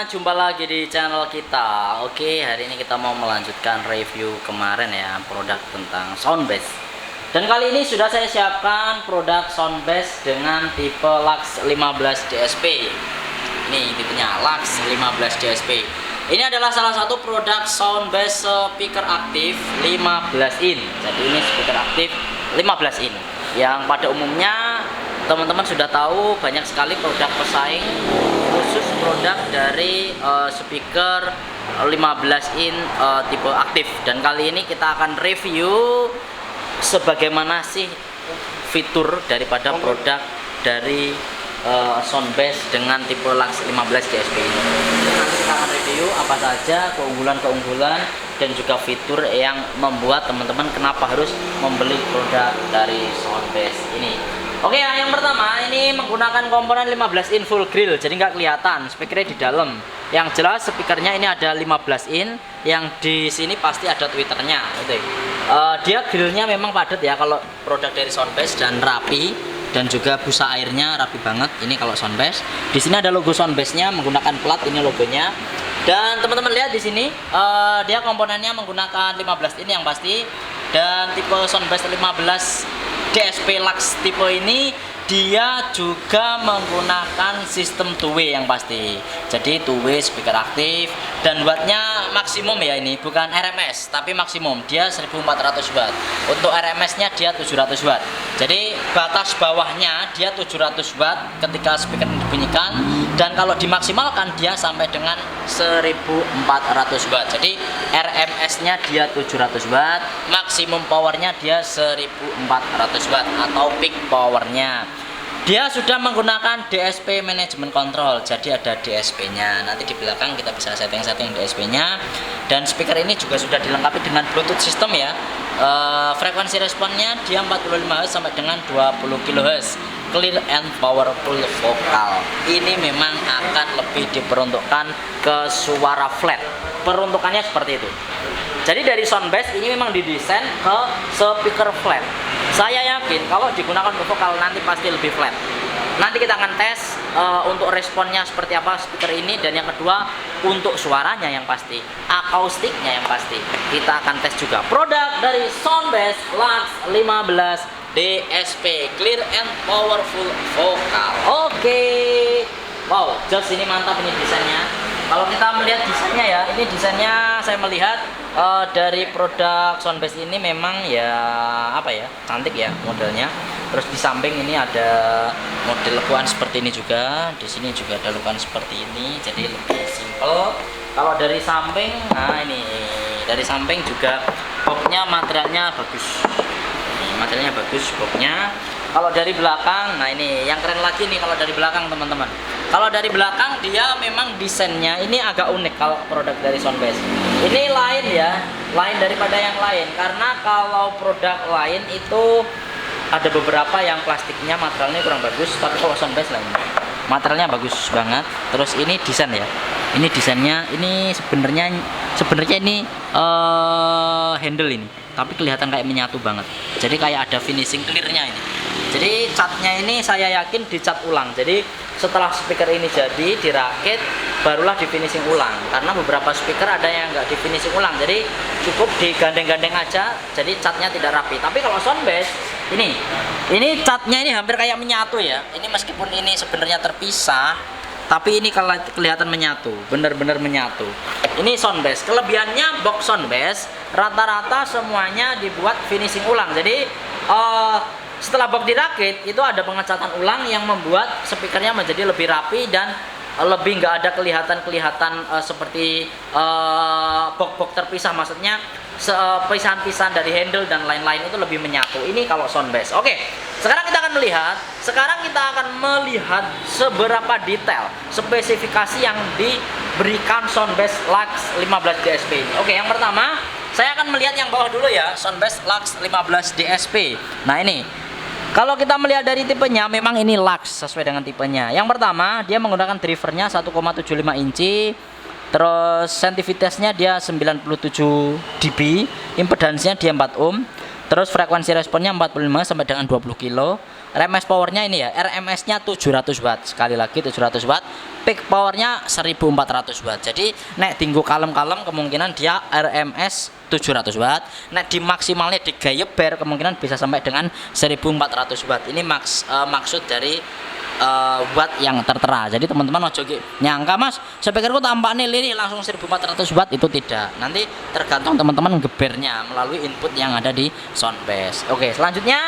jumpa lagi di channel kita. Oke, hari ini kita mau melanjutkan review kemarin ya, produk tentang soundbass. Dan kali ini sudah saya siapkan produk soundbass dengan tipe Lux 15 DSP. Ini tipenya Lux 15 DSP. Ini adalah salah satu produk soundbass speaker aktif 15 in. Jadi ini speaker aktif 15 in. Yang pada umumnya teman-teman sudah tahu banyak sekali produk pesaing khusus produk dari speaker 15 in tipe aktif. Dan kali ini kita akan review sebagaimana sih fitur daripada produk dari soundbass dengan tipe Lux 15 DSP ini. Nanti kita akan review apa saja keunggulan-keunggulan dan juga fitur yang membuat teman-teman kenapa harus membeli produk dari soundbass ini. Oke ya, yang pertama ini menggunakan komponen 15 in full grill, jadi nggak kelihatan speakernya di dalam. Yang jelas speakernya ini ada 15 in, yang di sini pasti ada tweeternya. Gitu. Dia grillnya memang padat ya kalau produk dari soundbass dan rapi, dan juga busa airnya rapi banget. Ini kalau soundbass. Di sini ada logo soundbassnya menggunakan plat, ini logonya. Dan teman-teman lihat di sini dia komponennya menggunakan 15 in yang pasti, dan tipe soundbass 15 DSP Lux tipe ini dia juga menggunakan sistem two-way yang pasti. Jadi two-way speaker aktif, dan wattnya maksimum ya, ini bukan RMS tapi maksimum, dia 1400 watt. Untuk RMS-nya dia 700 watt. Jadi batas bawahnya dia 700 watt ketika speaker dibunyikan, dan kalau dimaksimalkan dia sampai dengan 1400 watt. Jadi RMS-nya dia 700 watt, maksimum powernya dia 1400 watt atau peak powernya. Dia sudah menggunakan DSP Management Control, jadi ada DSP-nya. Nanti di belakang kita bisa setting-setting DSP-nya. Dan speaker ini juga sudah dilengkapi dengan Bluetooth system ya. Frekuensi responnya dia 45 Hz sampai dengan 20 kHz. Clear and powerful vokal. Ini memang akan lebih diperuntukkan ke suara flat. Peruntukannya seperti itu. Jadi dari soundbass ini memang didesain ke speaker flat. Saya yakin kalau digunakan untuk vokal nanti pasti lebih flat. Nanti kita akan tes untuk responnya seperti apa speaker ini, dan yang kedua untuk suaranya yang pasti, akustiknya yang pasti. Kita akan tes juga produk dari soundbass Lux 15 DSP, clear and powerful vokal. Oke. Wow, just ini mantap ini desainnya. Kalau kita melihat desainnya ya, ini desainnya saya melihat dari produk soundbass ini memang ya apa ya, cantik ya modelnya. Terus di samping ini ada model lekuan seperti ini juga. Di sini juga ada lekuan seperti ini, jadi lebih simple. Kalau dari samping, nah ini dari samping juga boxnya materialnya bagus. Ini materialnya bagus boxnya. Kalau dari belakang, nah ini yang keren lagi nih kalau dari belakang teman-teman. Kalau dari belakang dia memang desainnya ini agak unik kalau produk dari soundbass. Ini lain ya, lain daripada yang lain. Karena kalau produk lain itu ada beberapa yang plastiknya materialnya kurang bagus, tapi kalau soundbass lain materialnya bagus banget. Terus ini desain ya, ini desainnya ini sebenarnya ini handle ini, tapi kelihatan kayak menyatu banget. Jadi kayak ada finishing clearnya ini. Jadi catnya ini saya yakin dicat ulang. Jadi setelah speaker ini jadi dirakit, barulah di finishing ulang. Karena beberapa speaker ada yang nggak di finishing ulang, jadi cukup digandeng-gandeng aja. Jadi catnya tidak rapi. Tapi kalau soundbass ini catnya ini hampir kayak menyatu ya. Ini meskipun ini sebenarnya terpisah, tapi ini kalau kelihatan menyatu, benar-benar menyatu. Ini soundbass. Kelebihannya box soundbass rata-rata semuanya dibuat finishing ulang. Jadi setelah box dirakit itu ada pengecatan ulang yang membuat speakernya menjadi lebih rapi dan lebih nggak ada kelihatan seperti box terpisah, maksudnya pisahan-pisahan dari handle dan lain-lain itu lebih menyatu. Ini kalau soundbass. Oke, sekarang kita akan melihat seberapa detail spesifikasi yang diberikan soundbass Lux 15 DSP ini. Oke, yang pertama saya akan melihat yang bawah dulu ya, soundbass Lux 15 DSP. Nah ini kalau kita melihat dari tipenya, memang ini Lux sesuai dengan tipenya. Yang pertama, dia menggunakan drivernya 1,75 inci. Terus sensitivitasnya dia 97 dB, impedansnya dia 4 ohm. Terus frekuensi responnya 45 sampai dengan 20 kilo. RMS powernya ini ya, RMS-nya 700 watt. Sekali lagi 700 watt. Peak powernya 1400 watt. Jadi nek tinggu kalem-kalem kemungkinan dia RMS 700 watt. Nek di maksimalnya digayeber kemungkinan bisa sampai dengan 1400 watt. Ini maksud dari watt yang tertera. Jadi teman-teman ojo nyangka mas speakerku tampak nih langsung 1400 watt, itu tidak. Nanti tergantung teman-teman gebernya melalui input yang ada di soundbass. Oke, selanjutnya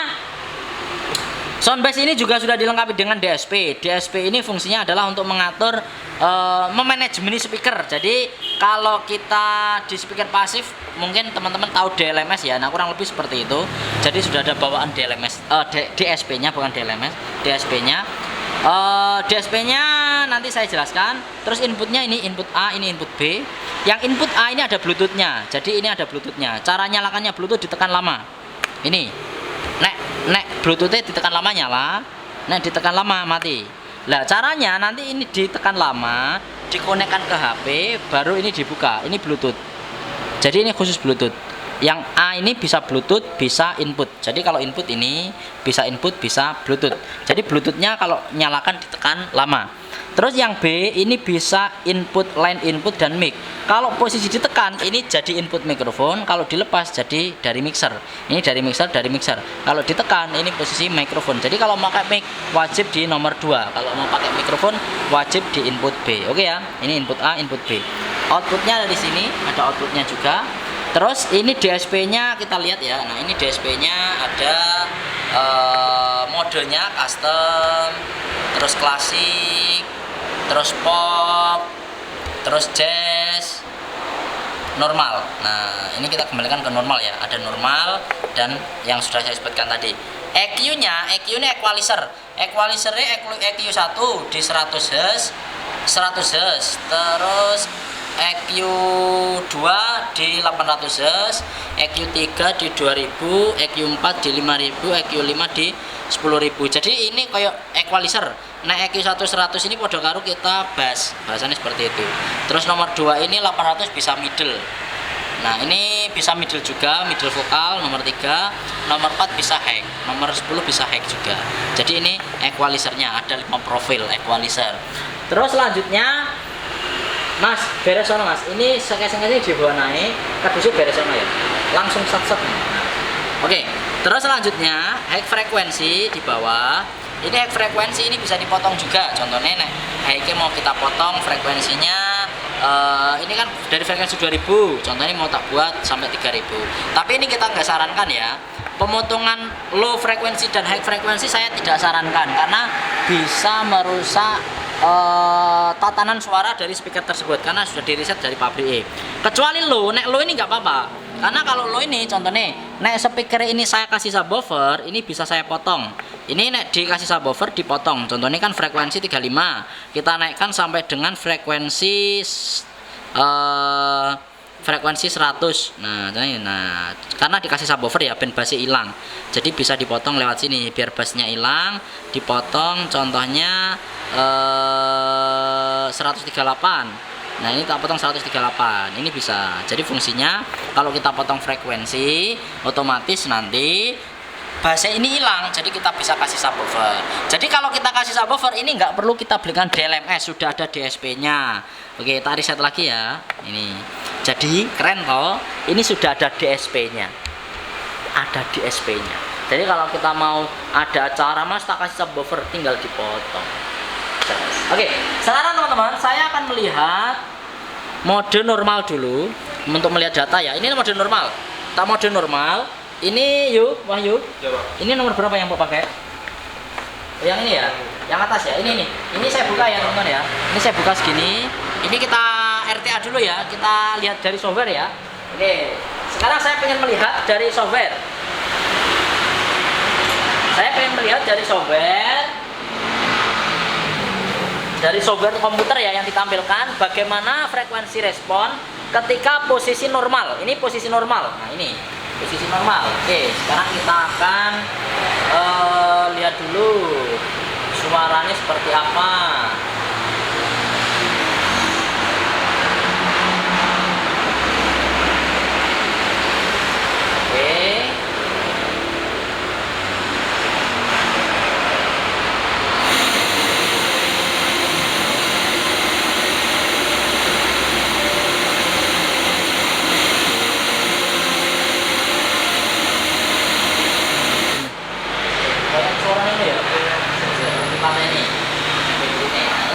soundbass ini juga sudah dilengkapi dengan DSP. DSP ini fungsinya adalah untuk mengatur memanajemen speaker. Jadi kalau kita di speaker pasif mungkin teman-teman tahu DLMS ya. Nah, kurang lebih seperti itu. Jadi sudah ada bawaan DLMS, DSP-nya bukan DLMS, DSP-nya. DSP-nya nanti saya jelaskan. Terus inputnya ini input A, ini input B. Yang input A ini ada Bluetooth-nya. Jadi ini ada Bluetooth-nya. Cara nyalakannya Bluetooth ditekan lama. Ini. Nek Bluetooth-nya ditekan lama nyala. Nek ditekan lama mati. Lah caranya nanti ini ditekan lama, dikonekkan ke HP, baru ini dibuka. Ini Bluetooth. Jadi ini khusus Bluetooth. Yang A ini bisa Bluetooth, bisa input. Jadi kalau input ini bisa input, bisa Bluetooth. Jadi Bluetooth-nya kalau nyalakan ditekan lama. Terus yang B ini bisa input, line input dan mic. Kalau posisi ditekan ini jadi input mikrofon, kalau dilepas jadi dari mixer. Ini dari mixer, dari mixer. Kalau ditekan ini posisi mikrofon. Jadi kalau mau pakai mic wajib di nomor 2. Kalau mau pakai mikrofon wajib di input B. Oke ya. Ini input A, input B. Outputnya dari sini, ada outputnya juga. Terus ini DSP-nya kita lihat ya. Nah, ini DSP-nya ada modenya custom, terus klasik, terus pop, terus jazz, normal. Nah, ini kita kembalikan ke normal ya. Ada normal dan yang sudah saya sebutkan tadi. EQ-nya equalizer. Equalizernya EQ1 di 100 Hz, 100 Hz. Terus EQ2 di 800 Hz, EQ3 di 2000, EQ4 di 5000, EQ5 di 10.000. Jadi ini kayak equalizer. Nah, EQ1 100 ini podo karo kita bass. Bahasannya seperti itu. Terus nomor 2 ini 800 bisa middle. Nah, ini bisa middle juga, middle vokal. Nomor 3, nomor 4 bisa high, nomor 10 bisa high juga. Jadi ini equalizernya, ada 5 profil equalizer. Terus selanjutnya Mas, beres sono Mas. Ini sekes-sekesnya dibawa naik, kadusnya beres sono ya. Langsung set-set. Oke. Terus selanjutnya high frekuensi di bawah. Ini high frekuensi ini bisa dipotong juga. Contohnya nih, high mau kita potong frekuensinya ini kan dari frekuensi 2000. Contohnya mau tak buat sampai 3000. Tapi ini kita nggak sarankan ya. Pemotongan low frekuensi dan high frekuensi saya tidak sarankan karena bisa merusak tatanan suara dari speaker tersebut karena sudah diriset dari pabrik. Kecuali low, nek low ini nggak apa-apa. Karena kalau low ini contohnya, nek speaker ini saya kasih subwoofer, ini bisa saya potong. Ini nek dikasih subwoofer dipotong. Contohnya kan frekuensi 35, kita naikkan sampai dengan frekuensi frekuensi 100. Nah, karena dikasih subwoofer ya band bassnya hilang. Jadi bisa dipotong lewat sini biar bassnya hilang, dipotong contohnya 138. Nah, ini tak potong 138. Ini bisa. Jadi fungsinya kalau kita potong frekuensi otomatis nanti bassnya ini hilang. Jadi kita bisa kasih subwoofer. Jadi kalau kita kasih subwoofer ini nggak perlu kita belikan DLMS, sudah ada DSP-nya. Oke, kita riset lagi ya. Ini. Jadi keren toh. Ini sudah ada DSP-nya. Ada DSP-nya. Jadi kalau kita mau ada acara Mas tak kasih subwoofer tinggal dipotong. Oke, sekarang teman-teman saya akan melihat mode normal dulu untuk melihat data ya. Ini mode normal. Tak mode normal. Ini yuk, Wahyu. Ini nomor berapa yang mau pakai? Yang ini ya, yang atas ya. Ini. Ini saya buka ya teman-teman ya. Ini saya buka segini. Ini kita RTA dulu ya. Kita lihat dari software ya. Oke. Sekarang saya ingin melihat dari software. Saya ingin melihat dari software. Dari software komputer ya yang ditampilkan bagaimana frekuensi respon ketika posisi normal. Ini posisi normal. Nah, ini posisi normal. Oke, sekarang kita akan lihat dulu suaranya seperti apa. Oke.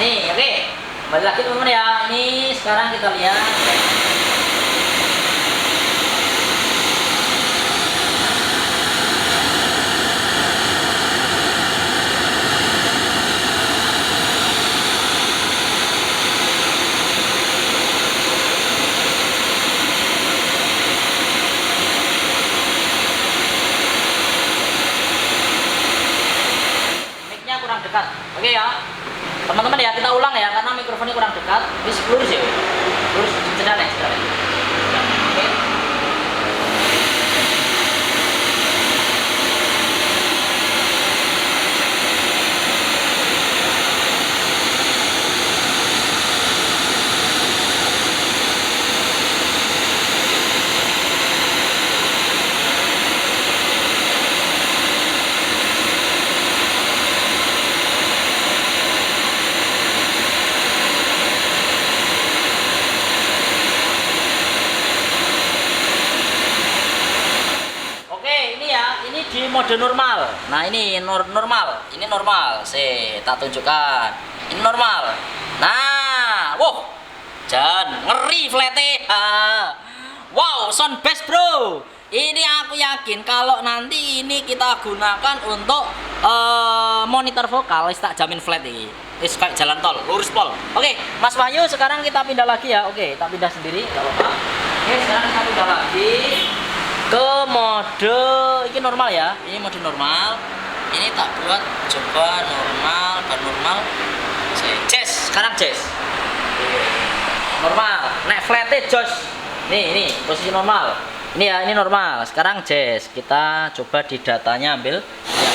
Nih, oke. Kembali lagi teman-teman ya. Ini sekarang kita lihat. Mic-nya kurang dekat. Oke ya. Teman-teman ya, kita ulang ya karena mikrofonnya kurang dekat. Ini lurus ya. Lurus cedane, cedane. Oke. Ini di mode normal. Nah ini normal, ini normal. Tak tunjukkan. Ini normal. Nah, wow, jangan ngeri flete. Wow, sound bass bro. Ini aku yakin kalau nanti ini kita gunakan untuk monitor vokal, tak jamin flat ini. Kayak jalan tol, lurus pol. Oke, Mas Wahyu, sekarang kita pindah lagi ya. Oke, kita pindah sendiri, nggak apa-apa. Oke, sekarang kita pindah lagi ke mode ini normal ya, ini mode normal. Ini tak buat coba normal, dan normal jazz, sekarang jazz normal, naik flat jos. Ini posisi normal, ini ya, ini normal. Sekarang jazz, kita coba di datanya ambil ya.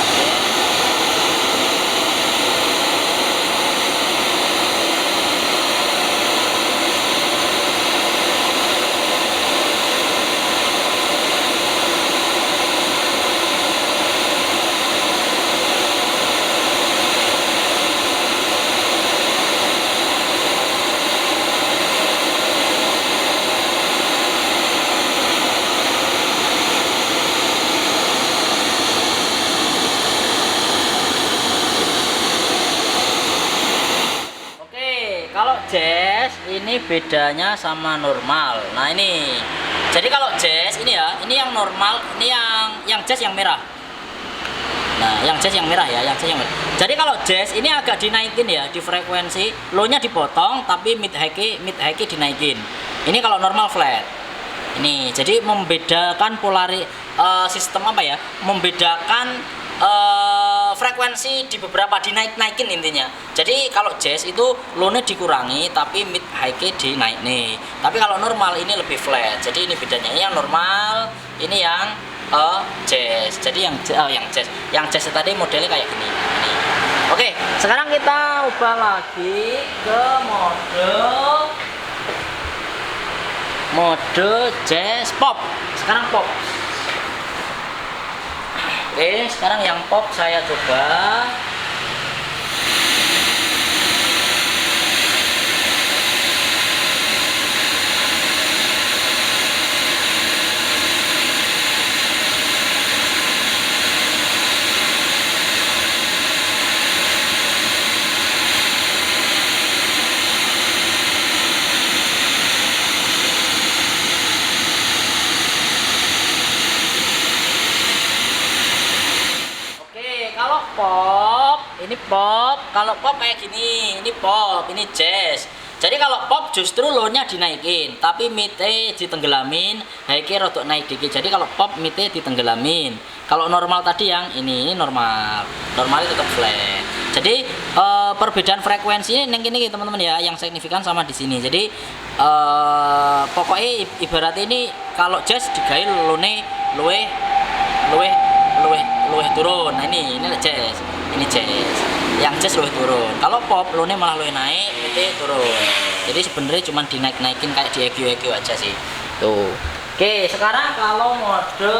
Kalau jazz ini bedanya sama normal. Nah ini, jadi kalau jazz ini ya, ini yang normal, ini yang jazz yang merah. Nah yang jazz yang merah ya, yang jazz yang merah. Jadi kalau jazz ini agak dinaikin ya, di frekuensi, low-nya dipotong, tapi mid high dinaikin. Ini kalau normal flat. Ini jadi membedakan sistem apa ya? Membedakan frekuensi di beberapa dinaikin intinya. Jadi kalau jazz itu low-nya dikurangi tapi mid high dinaik nih. Tapi kalau normal ini lebih flat. Jadi ini bedanya. Ini yang normal, ini yang jazz. Jadi yang jazz tadi modelnya kayak gini. Ini. Oke, sekarang kita ubah lagi ke mode jazz pop. Sekarang pop. Oke, sekarang yang pop saya coba. Pop, ini pop. Kalau pop kayak gini, ini pop, ini jazz. Jadi kalau pop justru low-nya dinaikin, tapi mid-nya ditenggelamin, high-nya rodok naik dikit. Jadi kalau pop mid-nya ditenggelamin. Kalau normal tadi yang ini normal, normalnya tetap flat. Jadi perbedaan frekuensinya ini teman-teman ya, yang signifikan sama di sini. Jadi pokoknya ibarat ini kalau jazz digawe low-nya luweh turun. Nah ini jazz, ini jazz. Yang jazz luweh turun. Kalau pop low-nya malah luweh naik, mid turun. Jadi sebenarnya cuma dinaik-naikin kayak di EQ aja sih. Tuh. Oke, sekarang kalau mode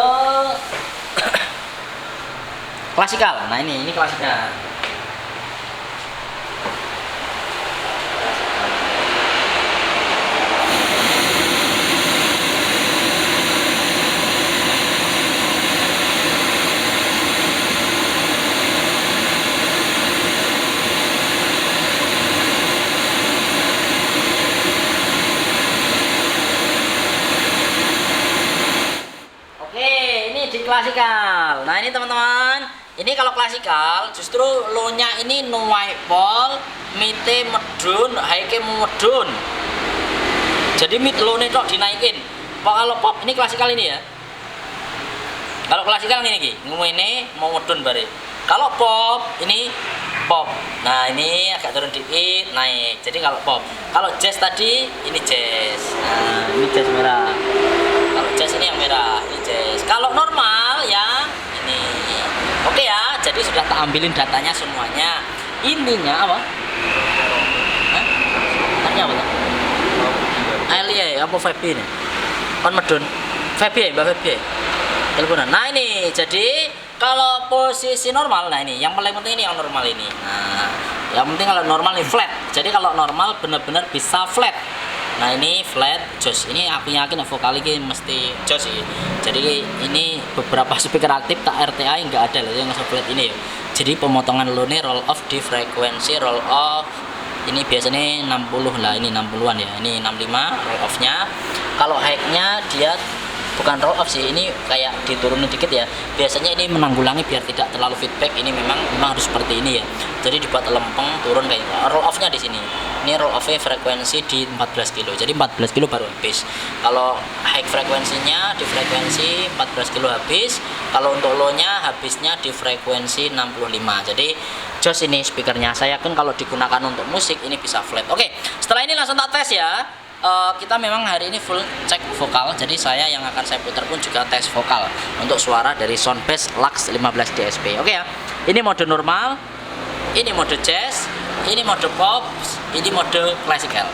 klasikal. Nah ini klasikal. klasikal. Nah ini teman-teman, ini kalau klasikal justru low-nya ini no white ball, mid-nya medun, high-nya medun. Jadi mid low-nya tok dinaikin. Kalau pop ini klasikal ini ya. Kalau klasikal ini ini mau medun bare. Kalau pop ini pop. Nah ini agak turun dikit naik. Jadi kalau pop. Kalau jazz tadi ini jazz. Nah ini jazz merah. Kalau jazz ini yang merah, ini jazz. Kalau normal ya ini. Oke ya. Jadi sudah tak ambilin datanya semuanya. Ininya apa? Hah? Tanya apa? Alia apa Feby ini? Kon medun. Feby ya, Mbak Feby. Teleponan. Nah ini jadi kalau posisi normal, nah ini yang paling penting ini yang normal ini. Nah yang penting kalau normal ini flat. Jadi kalau normal benar-benar bisa flat. Nah ini flat jos. Ini aku yakin vokal ini mesti jos sih. Jadi ini beberapa speaker aktif tak RTA nggak ada loh yang flat ini ya. Jadi pemotongan low nih roll off di frekuensi roll off. Ini biasanya 60 lah, ini 60-an ya. Ini 65 roll off-nya. Kalau high-nya dia bukan roll off sih, ini kayak diturunin dikit ya. Biasanya ini menanggulangi biar tidak terlalu feedback. Ini memang harus seperti ini ya. Jadi dibuat lempeng turun kayak gitu. Roll off-nya di sini. Ini roll off-nya frekuensi di 14 kilo. Jadi 14 kilo baru habis. Kalau high frekuensinya di frekuensi 14 kilo habis. Kalau untuk low-nya habisnya di frekuensi 65. Jadi jos ini speakernya. Saya yakin kalau digunakan untuk musik ini bisa flat. Oke, setelah ini langsung tak tes ya. Kita memang hari ini full cek vokal, jadi saya yang akan saya putar pun juga tes vokal untuk suara dari Soundbase Lux 15 DSP. Oke ya, ini mode normal, ini mode jazz, ini mode pop, ini mode classical.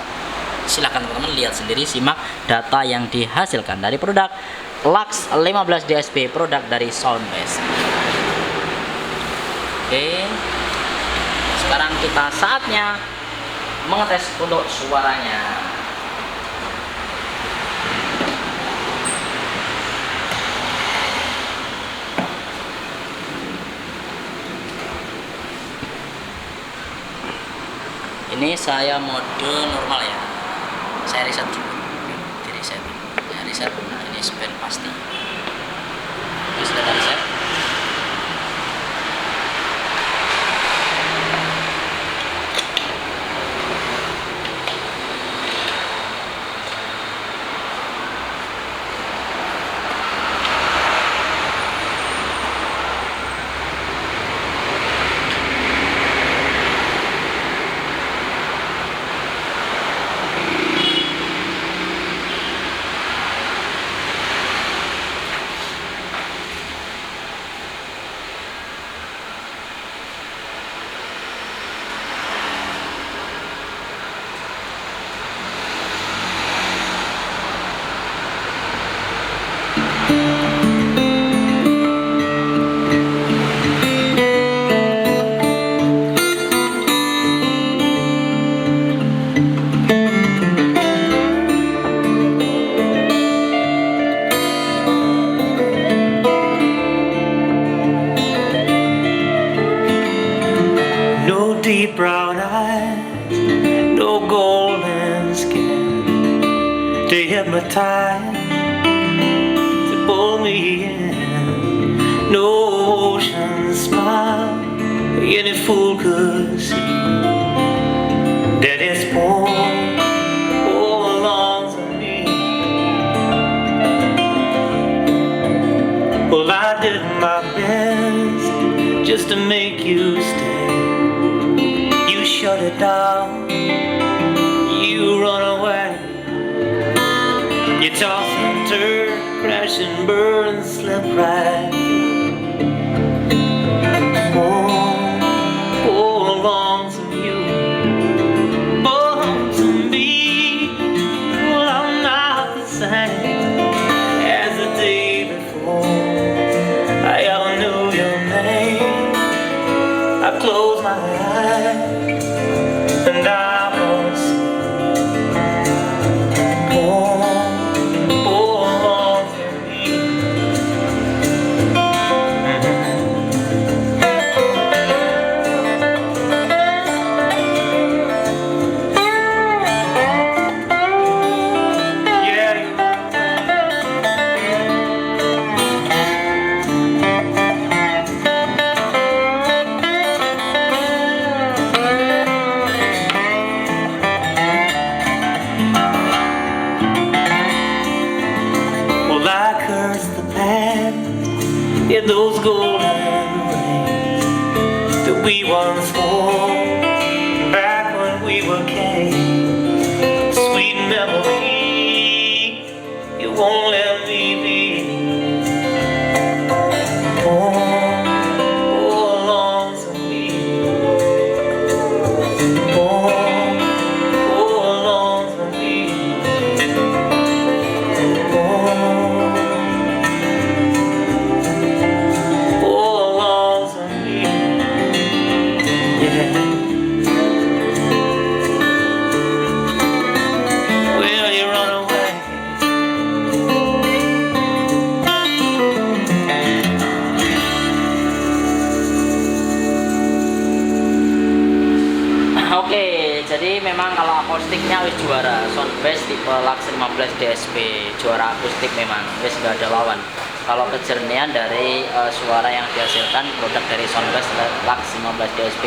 Silahkan teman-teman lihat sendiri, simak data yang dihasilkan dari produk Lux 15 DSP, produk dari Soundbase. Oke, sekarang kita saatnya mengetes untuk suaranya. Ini saya mode normal ya. Saya reset dulu. Di reset. Saya reset. Nah, ini spin pasti. Ini sudah reset. Deep brown eyes, no golden skin to hypnotize, to pull me in. No ocean smile, any fool could see that it's all belongs to me. Well, I did my best just to make you stay. Shut it down, you run away. You toss and turn, crash and burn, slip right through. Oh, belongs to you, belongs to me. Well, I'm not the same as the day before. I ever knew your name. I close my eyes and I will see belongs to me. Yeah. yet? Will you run away? Oke, jadi memang kalau akustiknya wis juara, sound bass tipe Lux 15 DSP juara akustik, memang wis gak ada lawan. Kalau kejernihan dari suara yang dihasilkan produk dari sound bass Lux 15 DSP,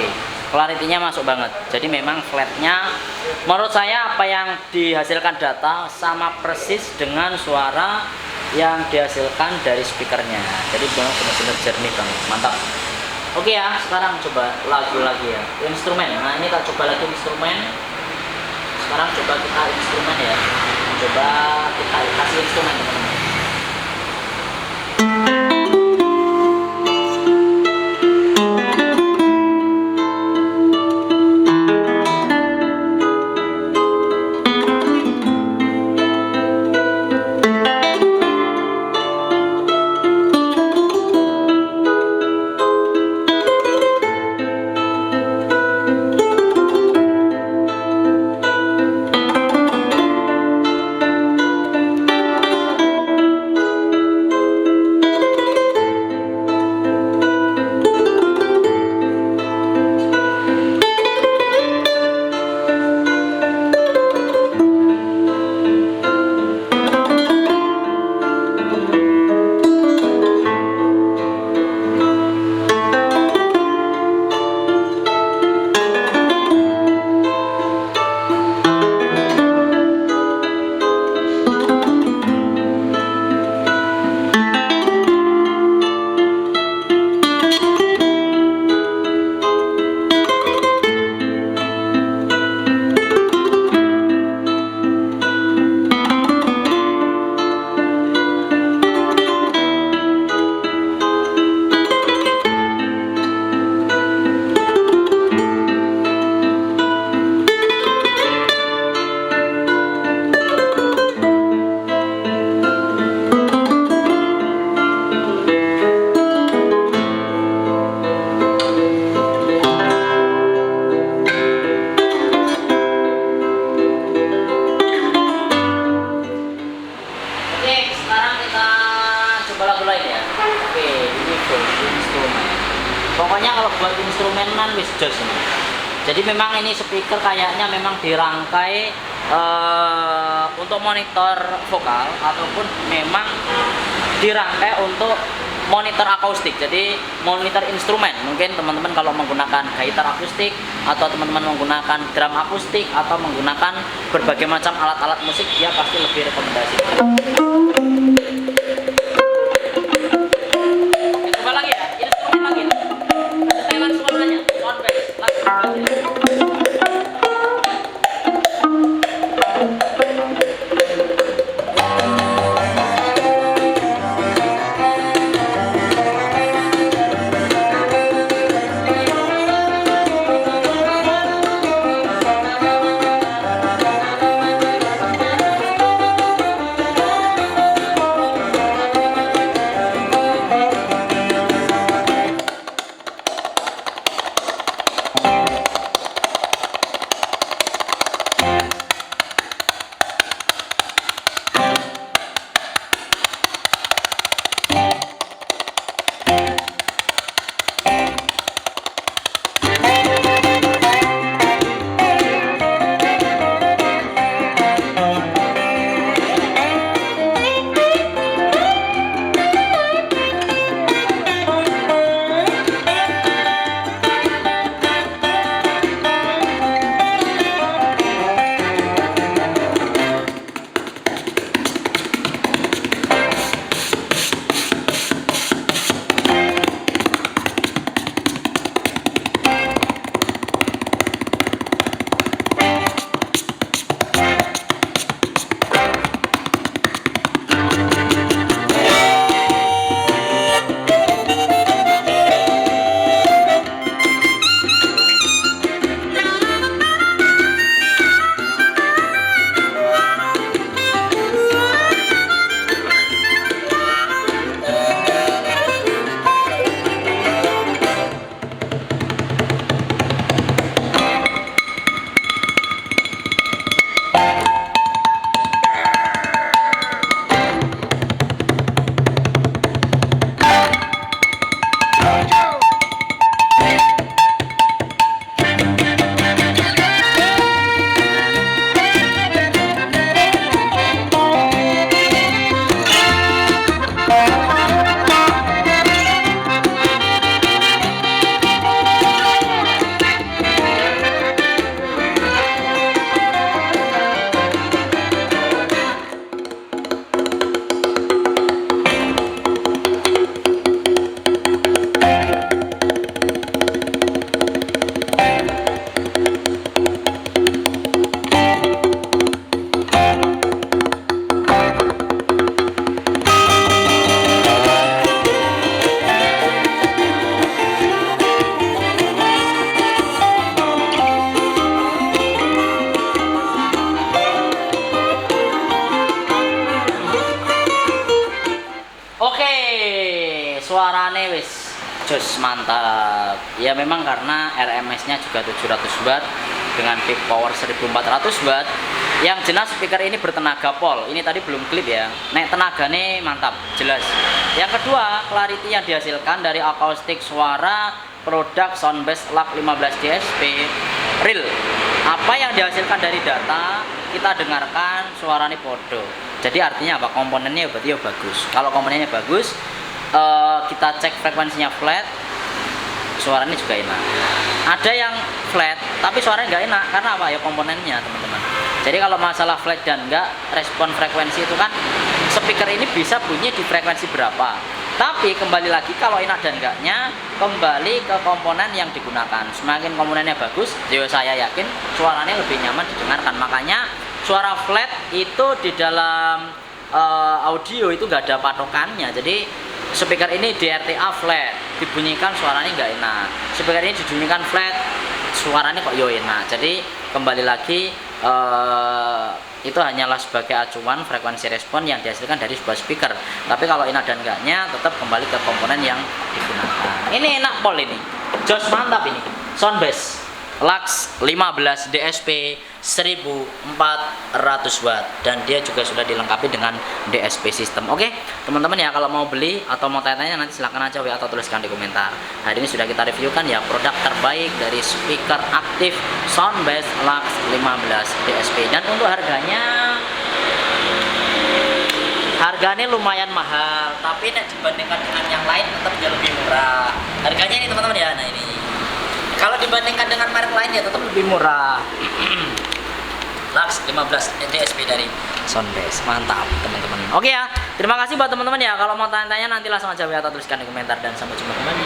clarity-nya masuk banget. Jadi memang flatnya menurut saya apa yang dihasilkan data sama persis dengan suara yang dihasilkan dari speakernya. Jadi benar-benar jernih banget, mantap. Oke ya, sekarang coba lagu lagi ya, instrumen. Nah ini kita coba lagi instrumen. Sekarang coba kita instrumen ya, coba kita kasih instrumen teman-teman. Pokoknya kalau buat instrumenan wis jos ini. Jadi memang ini speaker kayaknya memang dirangkai untuk monitor vokal ataupun memang dirangkai untuk monitor akustik. Jadi monitor instrumen. Mungkin teman-teman kalau menggunakan gitar akustik atau teman-teman menggunakan drum akustik atau menggunakan berbagai macam alat-alat musik, dia pasti lebih rekomendasi. Coba lagi ya, instrumen lagi. Setelan suaranya, sound bass, lagi. Jos, mantap. Ya memang karena RMS-nya juga 700 watt dengan peak power 1400 watt. Yang jelas speaker ini bertenaga pol. Ini tadi belum klip ya. Nek tenaganya mantap, jelas. Yang kedua, clarity yang dihasilkan dari akustik suara produk Soundbase LAC 15 DSP real. Apa yang dihasilkan dari data kita dengarkan suaranya podo. Jadi artinya apa? Komponennya berarti ya bagus. Kalau komponennya bagus, kita cek frekuensinya flat, suaranya juga enak. Ada yang flat tapi suaranya nggak enak karena apa ya, komponennya teman-teman. Jadi kalau masalah flat dan enggak respon frekuensi itu kan speaker ini bisa bunyi di frekuensi berapa. Tapi kembali lagi kalau enak dan enggaknya kembali ke komponen yang digunakan. Semakin komponennya bagus, jadi saya yakin suaranya lebih nyaman didengarkan. Makanya suara flat itu di dalam audio itu nggak ada patokannya. Jadi speaker ini DRTA flat, dibunyikan suaranya nggak enak. Speaker ini dibunyikan flat, suaranya kok yo enak. Jadi kembali lagi itu hanyalah sebagai acuan frekuensi respon yang dihasilkan dari sebuah speaker. Tapi kalau enak dan enggaknya tetap kembali ke komponen yang digunakan. Ini enak pol ini, jos mantap ini. Soundbase LAC 15 DSP 1400 watt dan dia juga sudah dilengkapi dengan DSP system. Oke teman-teman ya, kalau mau beli atau mau tanya-tanya nanti silahkan aja WA atau tuliskan di komentar. Hari ini sudah kita reviewkan ya produk terbaik dari speaker aktif Soundbase LAC 15 DSP. Dan untuk harganya lumayan mahal, tapi dibandingkan dengan yang lain tetap dia lebih murah. Harganya ini teman-teman ya, nah ini kalau dibandingkan dengan merek lain ya tetap lebih murah. LAC 15 DSP dari Soundbase, mantap teman-teman. Oke ya, terima kasih buat teman-teman ya. Kalau mau tanya-tanya nanti langsung aja WA atau tuliskan di komentar dan sampai jumpa kembali.